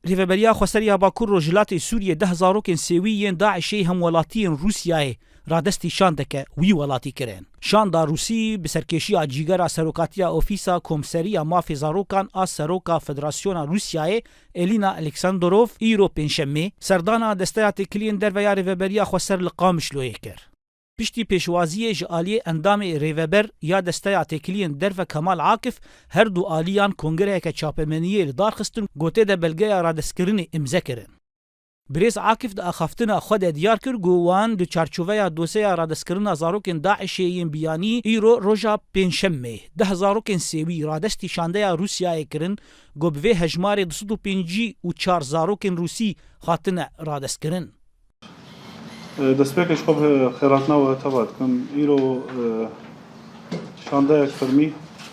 ریوبریا خوسریا باکور رو جلاتی سوریه 10 زاروکن سویین داعشی هم ولاتین روسیای رادستی شاندکه وی ولاتی کرن. شاندا روسی بسرکشی جیگر سروکاتیا اوفیسا کمسریا مافی زاروکان از سروکا فدراسیون روسیای الینا الکساندروف ایرو پنجشنبه سردانا دسته تکلین در ویا ریوبریا خوسر لقامش لوی کر. پشتی پیشوازی جالی اندام ریوبر یا دسته تکلین در و کمال عاکف هر دو آلیان کنگره که چاپمنیه دارخستن گوته ده بلگه رادسکرین امضا کرن. بریز عاکف ده اخافتنا خود دیار کر گوان دو چارچوبه دوسه رادسکرین زاروکن داعشیین بیانی ایرو روژا پنجشنبه 10 زاروکن سوی رادستی شانده روسیای کرن گو به هجمار 254 زاروکن روسی خاطن رادسکرین. دەستپێکش خۆ خێراتنەوە تەبات کەم ئیرۆ شاندەیەک فەرمی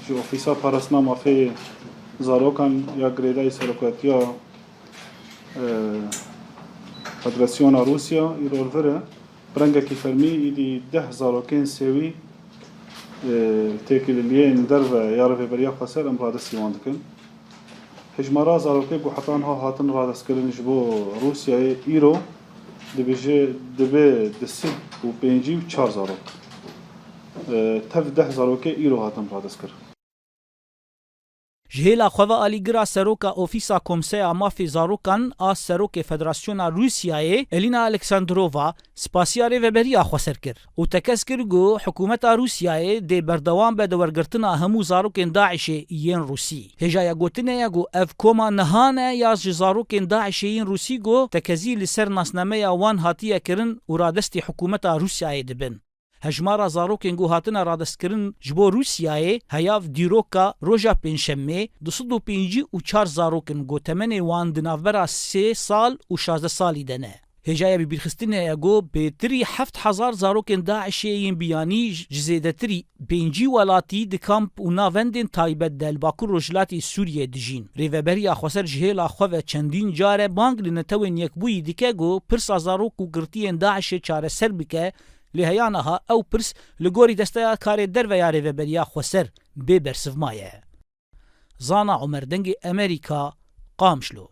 ji ofîsa parastina mafeyê zarokan ya girêdayî seroketiya Federasyona Rûsya îro li vir e rengekî fermî êdî 10 zarokên sêwî têkiliyên derve ya rêveberiya Xweser em radestî wan dikin. Hejmara zarokê ku hetan hatin radestkirin ji bo Rûsyayê îro دبی دستی و 54 زاروک تف 10 زاروک ایرو هاتم رادس کر. جهیلا خواه آلیگرا سروکا اوفیسا کمسیا مافی زاروکان از سروک فدراسیون روسیای الینا الکساندرووا سپاسیا ریوبریا خوسر کر و تکس کر گو حکومت روسیای دی بردوام به دورگرتنا همو زاروکن داعشی ین روسی هجایا گوتنه یا گو اف کوما نهانه یا زاروکن داعشی ین روسی گو تکزی لسر ناسنامه یا وان هاتیه کرن و رادستی حکومت روسیای دبن. هجمارا زاروکن گو هاتنا رادستکرین جبو روسیای هیاف دیروکا روژا پنجشنبه 254 زاروکن گو تمن وان دنافبرا 3 سال و 16 سالی دنه. هجایا بیرخستینه گو بهتری 7000 زاروکن داعشیین بیانی جزیده تری 5 ولاتی د کامپ و ناوندین تایبت دل باکور روجلاتی سوریه دجین. ریوبریا خوسر جهیلا خواه چندین جاره بانگ لنتوین یک بوی دیکه گو پرسا زاروک و گرتین داعش چاره سر بکه لهیانها او پرس لگوری دسته کار در و یاری و بریا خوسر ببرسف مایه. زانا عمر دنگ امریکا قامشلو.